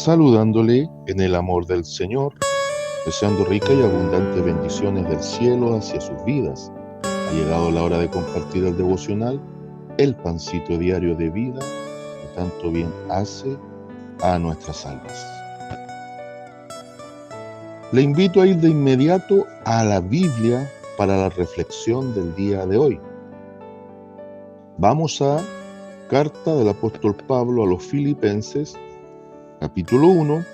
saludándole en el amor del Señor, deseando rica y abundante bendiciones del cielo hacia sus vidas. Ha llegado la hora de compartir el devocional, el pancito diario de vida que tanto bien hace a nuestras almas. Le invito a ir de inmediato a la Biblia para la reflexión del día de hoy. Vamos a carta del apóstol Pablo a los Filipenses, capítulo 1,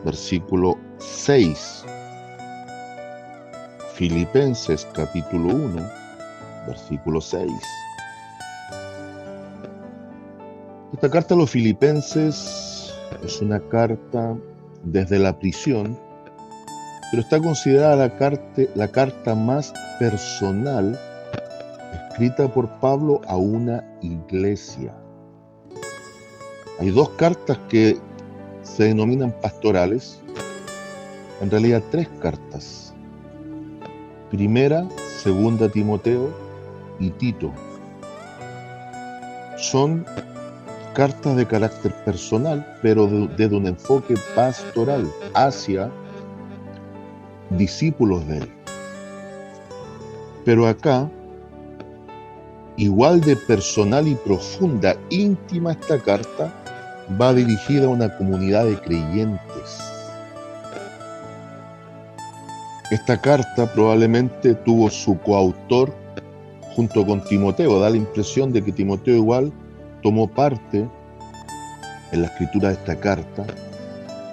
versículo 6. Filipenses capítulo 1, versículo 6. Esta carta a los Filipenses es una carta desde la prisión, pero está considerada la carta más personal escrita por Pablo a una iglesia. Hay dos cartas que se denominan pastorales, en realidad tres cartas. Primera, segunda Timoteo y Tito. Son cartas de carácter personal, pero desde un enfoque pastoral hacia discípulos de él. Pero acá, igual de personal y profunda, íntima, esta carta va dirigida a una comunidad de creyentes. Esta carta probablemente tuvo su coautor junto con Timoteo. Da la impresión de que Timoteo igual tomó parte en la escritura de esta carta,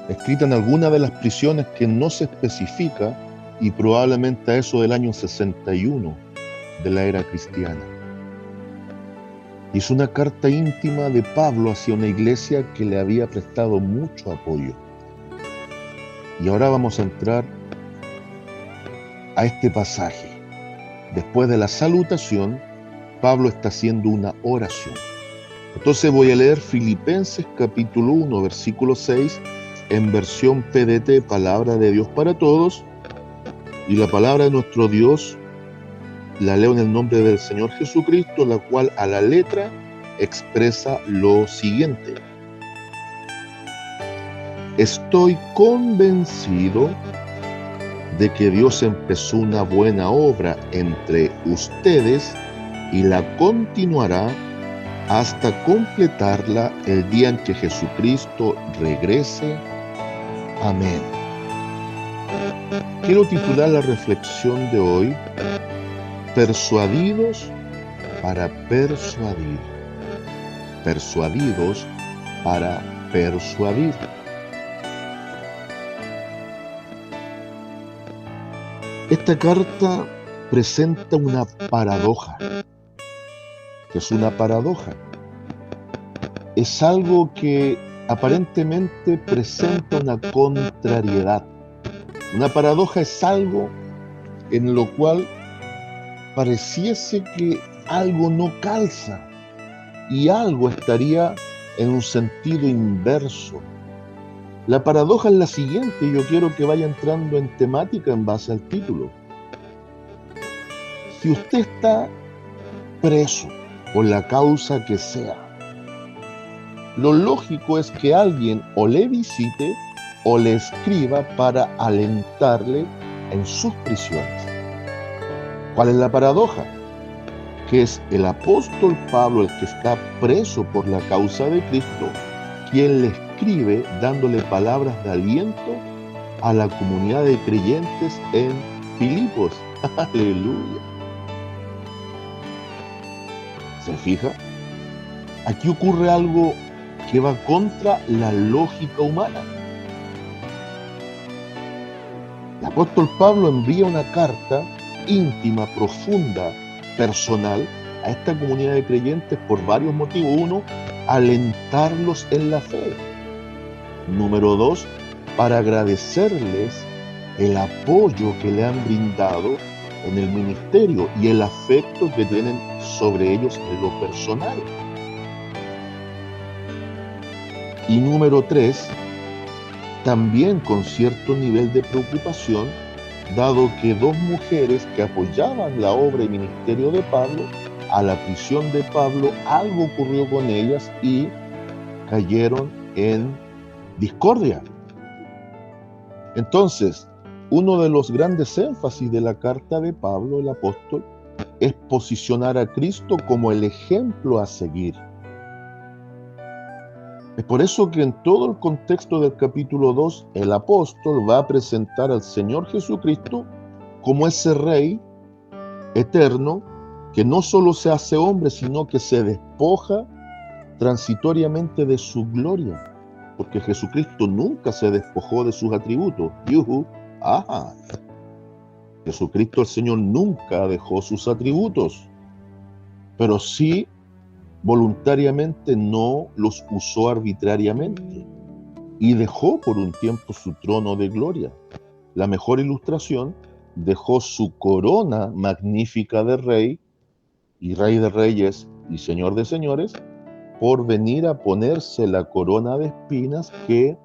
escrita en alguna de las prisiones que no se especifica, y probablemente a eso del año 61 de la era cristiana. Y es una carta íntima de Pablo hacia una iglesia que le había prestado mucho apoyo. Y ahora vamos a entrar a este pasaje. Después de la salutación, Pablo está haciendo una oración. Entonces voy a leer Filipenses capítulo 1, versículo 6, en versión PDT, Palabra de Dios para Todos, y la palabra de nuestro Dios la leo en el nombre del Señor Jesucristo, la cual a la letra expresa lo siguiente: estoy convencido de que Dios empezó una buena obra entre ustedes y la continuará hasta completarla el día en que Jesucristo regrese. Amén. Quiero titular la reflexión de hoy: Persuadidos para persuadir. Persuadidos para persuadir. Esta carta presenta una paradoja. ¿Qué es una paradoja? Es algo que aparentemente presenta una contrariedad. Una paradoja es algo en lo cual pareciese que algo no calza y algo estaría en un sentido inverso. La paradoja es la siguiente, y yo quiero que vaya entrando en temática en base al título. Si usted está preso por la causa que sea, lo lógico es que alguien o le visite o le escriba para alentarle en sus prisiones. ¿Cuál es la paradoja? Que es el apóstol Pablo, el que está preso por la causa de Cristo, quien le escribe dándole palabras de aliento a la comunidad de creyentes en Filipos. ¡Aleluya! ¿Se fija? Aquí ocurre algo que va contra la lógica humana. El apóstol Pablo envía una carta íntima, profunda, personal a esta comunidad de creyentes por varios motivos. Uno, alentarlos en la fe. Número dos, para agradecerles el apoyo que le han brindado en el ministerio y el afecto que tienen sobre ellos en lo personal. Y número tres, también con cierto nivel de preocupación, dado que dos mujeres que apoyaban la obra y ministerio de Pablo, a la prisión de Pablo, algo ocurrió con ellas y cayeron en discordia. Entonces, uno de los grandes énfasis de la carta de Pablo, el apóstol, es posicionar a Cristo como el ejemplo a seguir. Es por eso que en todo el contexto del capítulo 2, el apóstol va a presentar al Señor Jesucristo como ese Rey eterno que no solo se hace hombre, sino que se despoja transitoriamente de su gloria. Porque Jesucristo nunca se despojó de sus atributos. ¡Yuhu! ¡Ajá! Jesucristo el Señor nunca dejó sus atributos, pero sí voluntariamente no los usó arbitrariamente y dejó por un tiempo su trono de gloria. La mejor ilustración, dejó su corona magnífica de rey y rey de reyes y señor de señores por venir a ponerse la corona de espinas que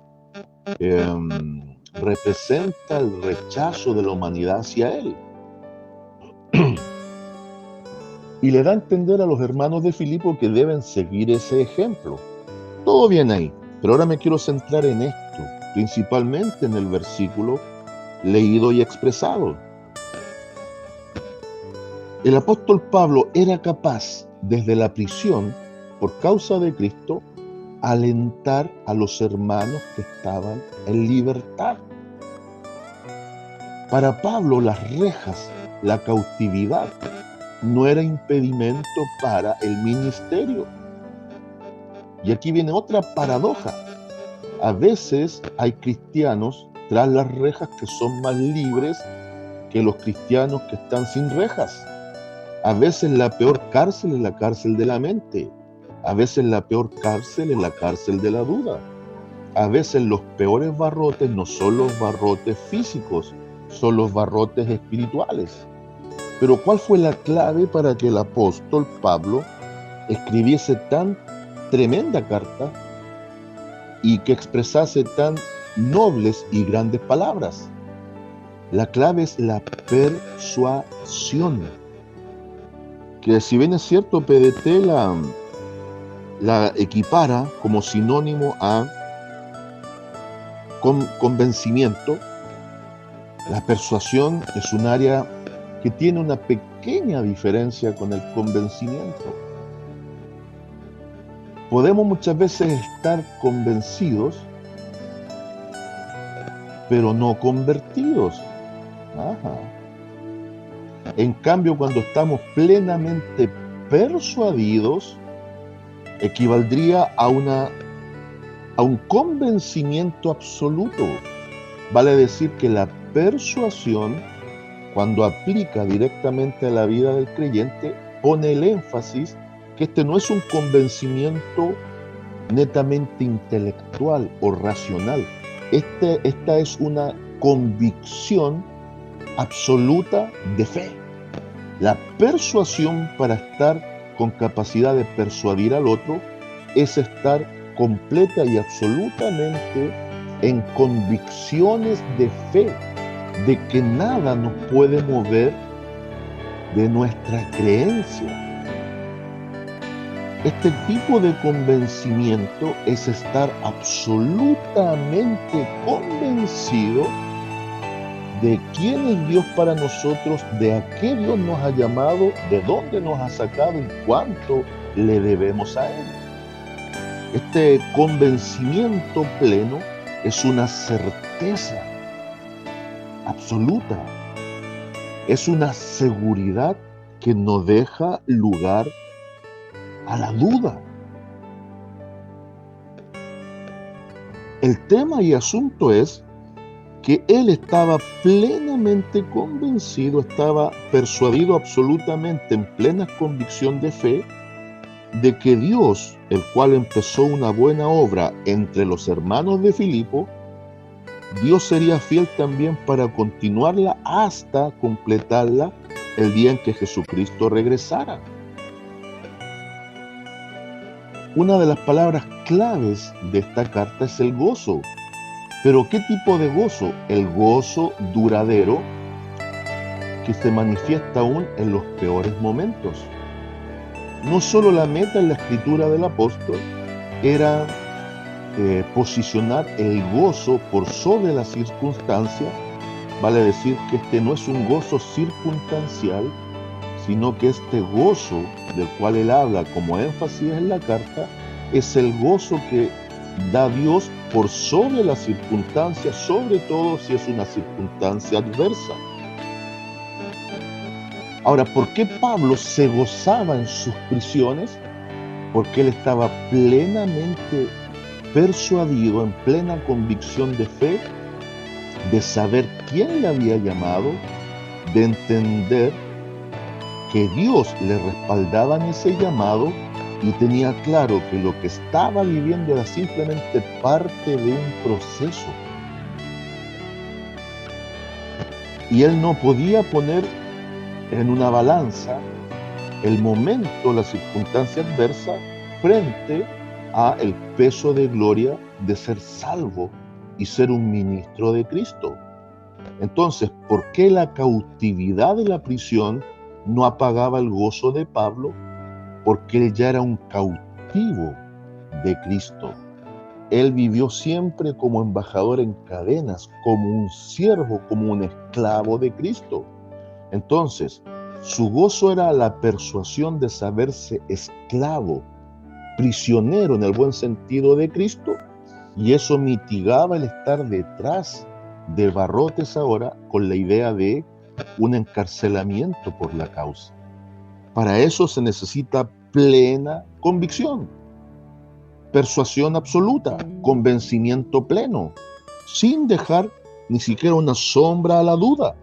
representa el rechazo de la humanidad hacia él. Y le da a entender a los hermanos de Filipo que deben seguir ese ejemplo. Todo bien ahí, pero ahora me quiero centrar en esto, principalmente en el versículo leído y expresado. El apóstol Pablo era capaz, desde la prisión, por causa de Cristo, alentar a los hermanos que estaban en libertad. Para Pablo, las rejas, la cautividad, no era impedimento para el ministerio. Y aquí viene otra paradoja. A veces hay cristianos tras las rejas que son más libres que los cristianos que están sin rejas. A veces la peor cárcel es la cárcel de la mente. A veces la peor cárcel es la cárcel de la duda. A veces los peores barrotes no son los barrotes físicos, son los barrotes espirituales. Pero ¿cuál fue la clave para que el apóstol Pablo escribiese tan tremenda carta y que expresase tan nobles y grandes palabras? La clave es la persuasión, que si bien es cierto, PDT la equipara como sinónimo a convencimiento. La persuasión es un área que tiene una pequeña diferencia con el convencimiento. Podemos muchas veces estar convencidos, pero no convertidos. Ajá. En cambio, cuando estamos plenamente persuadidos, equivaldría a un convencimiento absoluto. Vale decir que la persuasión, cuando aplica directamente a la vida del creyente, pone el énfasis que este no es un convencimiento netamente intelectual o racional. Esta es una convicción absoluta de fe. La persuasión, para estar con capacidad de persuadir al otro, es estar completa y absolutamente en convicciones de fe, de que nada nos puede mover de nuestra creencia. Este tipo de convencimiento es estar absolutamente convencido de quién es Dios para nosotros, de a qué Dios nos ha llamado, de dónde nos ha sacado y cuánto le debemos a Él. Este convencimiento pleno es una certeza absoluta, es una seguridad que no deja lugar a la duda. El tema y asunto es que él estaba plenamente convencido, estaba persuadido absolutamente en plena convicción de fe de que Dios, el cual empezó una buena obra entre los hermanos de Filipo, Dios sería fiel también para continuarla hasta completarla el día en que Jesucristo regresara. Una de las palabras claves de esta carta es el gozo. Pero ¿qué tipo de gozo? El gozo duradero que se manifiesta aún en los peores momentos. No solo la meta en la escritura del apóstol era posicionar el gozo por sobre la circunstancia, vale decir que este no es un gozo circunstancial, sino que este gozo del cual él habla como énfasis en la carta, es el gozo que da Dios por sobre la circunstancia, sobre todo si es una circunstancia adversa. Ahora, ¿por qué Pablo se gozaba en sus prisiones? Porque él estaba plenamente persuadido, en plena convicción de fe, de saber quién le había llamado, de entender que Dios le respaldaba en ese llamado y tenía claro que lo que estaba viviendo era simplemente parte de un proceso. Y él no podía poner en una balanza el momento, la circunstancia adversa, frente a el peso de gloria de ser salvo y ser un ministro de Cristo. Entonces, ¿por qué la cautividad de la prisión no apagaba el gozo de Pablo? Porque él ya era un cautivo de Cristo. Él vivió siempre como embajador en cadenas, como un siervo, como un esclavo de Cristo. Entonces, su gozo era la persuasión de saberse esclavo, prisionero en el buen sentido de Cristo, y eso mitigaba el estar detrás de barrotes ahora con la idea de un encarcelamiento por la causa. Para eso se necesita plena convicción, persuasión absoluta, convencimiento pleno, sin dejar ni siquiera una sombra a la duda.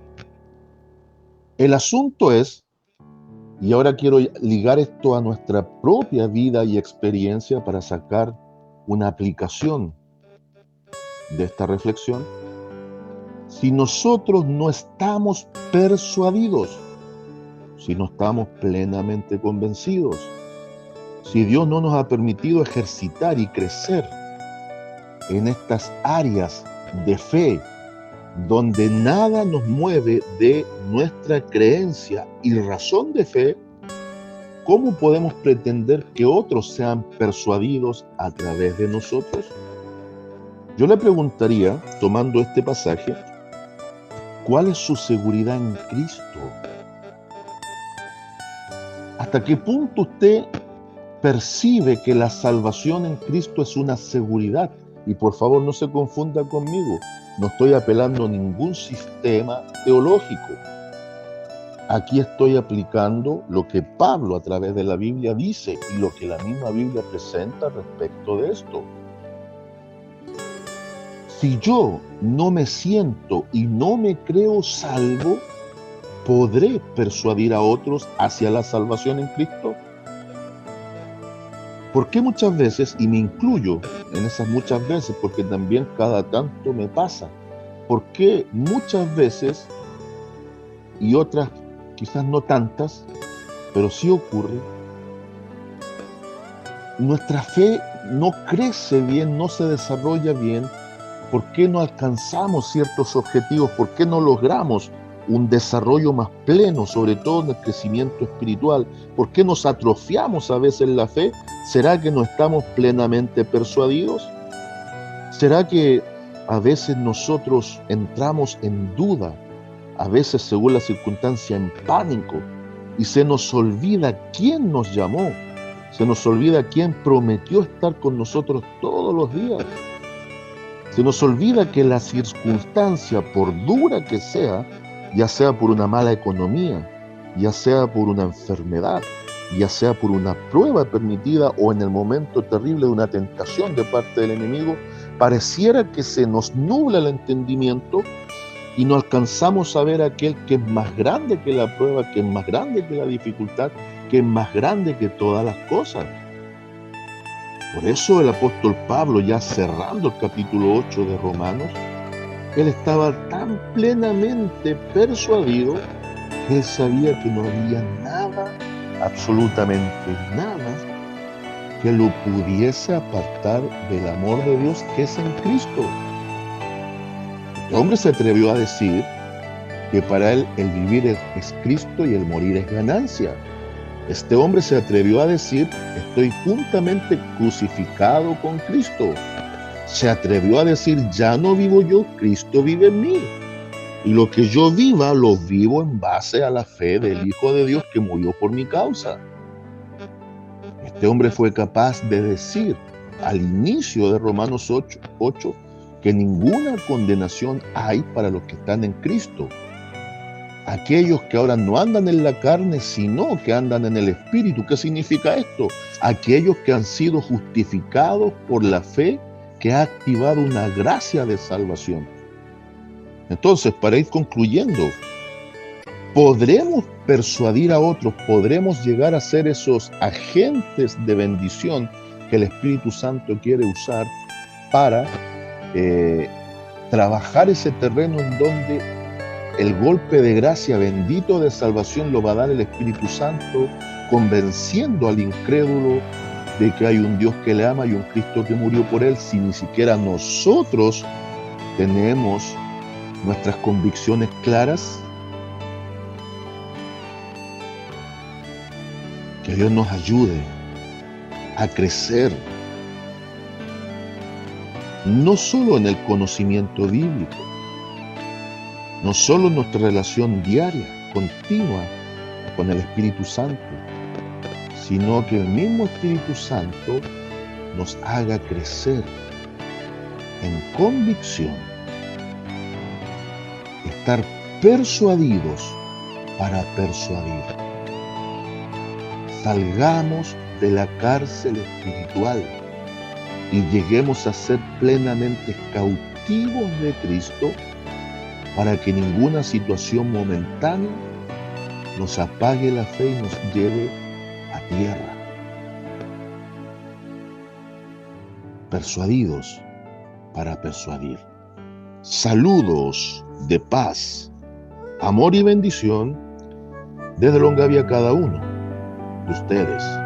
El asunto es, y ahora quiero ligar esto a nuestra propia vida y experiencia para sacar una aplicación de esta reflexión, si nosotros no estamos persuadidos, si no estamos plenamente convencidos, si Dios no nos ha permitido ejercitar y crecer en estas áreas de fe, donde nada nos mueve de nuestra creencia y razón de fe, ¿cómo podemos pretender que otros sean persuadidos a través de nosotros? Yo le preguntaría, tomando este pasaje, ¿cuál es su seguridad en Cristo? ¿Hasta qué punto usted percibe que la salvación en Cristo es una seguridad? Y por favor no se confunda conmigo, no estoy apelando a ningún sistema teológico. Aquí estoy aplicando lo que Pablo a través de la Biblia dice y lo que la misma Biblia presenta respecto de esto. Si yo no me siento y no me creo salvo, ¿podré persuadir a otros hacia la salvación en Cristo? ¿Por qué muchas veces, y me incluyo en esas muchas veces, porque también cada tanto me pasa, por qué muchas veces, y otras quizás no tantas, pero sí ocurre, nuestra fe no crece bien, no se desarrolla bien? ¿Por qué no alcanzamos ciertos objetivos? ¿Por qué no logramos un desarrollo más pleno, sobre todo en el crecimiento espiritual? ¿Por qué nos atrofiamos a veces la fe? ¿Será que no estamos plenamente persuadidos? ¿Será que a veces nosotros entramos en duda, a veces según la circunstancia en pánico, y se nos olvida quién nos llamó, se nos olvida quién prometió estar con nosotros todos los días? Se nos olvida que la circunstancia, por dura que sea, ya sea por una mala economía, ya sea por una enfermedad, ya sea por una prueba permitida o en el momento terrible de una tentación de parte del enemigo, pareciera que se nos nubla el entendimiento y no alcanzamos a ver a aquel que es más grande que la prueba, que es más grande que la dificultad, que es más grande que todas las cosas. Por eso el apóstol Pablo, ya cerrando el capítulo 8 de Romanos, él estaba tan plenamente persuadido que él sabía que no había nada, absolutamente nada, que lo pudiese apartar del amor de Dios que es en Cristo. Este hombre se atrevió a decir que para él el vivir es Cristo y el morir es ganancia. Este hombre se atrevió a decir, estoy juntamente crucificado con Cristo. se atrevió a decir, ya no vivo yo, Cristo vive en mí. Y lo que yo viva, lo vivo en base a la fe del Hijo de Dios que murió por mi causa. Este hombre fue capaz de decir al inicio de Romanos 8, que ninguna condenación hay para los que están en Cristo. Aquellos que ahora no andan en la carne, sino que andan en el Espíritu. ¿Qué significa esto? Aquellos que han sido justificados por la fe que ha activado una gracia de salvación. Entonces, para ir concluyendo, podremos persuadir a otros, podremos llegar a ser esos agentes de bendición que el Espíritu Santo quiere usar para trabajar ese terreno en donde el golpe de gracia bendito de salvación lo va a dar el Espíritu Santo, convenciendo al incrédulo de que hay un Dios que le ama y un Cristo que murió por él, si ni siquiera nosotros tenemos nuestras convicciones claras. Que Dios nos ayude a crecer, no solo en el conocimiento bíblico, no solo en nuestra relación diaria, continua con el Espíritu Santo, sino que el mismo Espíritu Santo nos haga crecer en convicción, estar persuadidos para persuadir. Salgamos de la cárcel espiritual y lleguemos a ser plenamente cautivos de Cristo para que ninguna situación momentánea nos apague la fe y nos lleve a tierra. Persuadidos para persuadir. Saludos de paz, amor y bendición desde Longavia a cada uno de ustedes.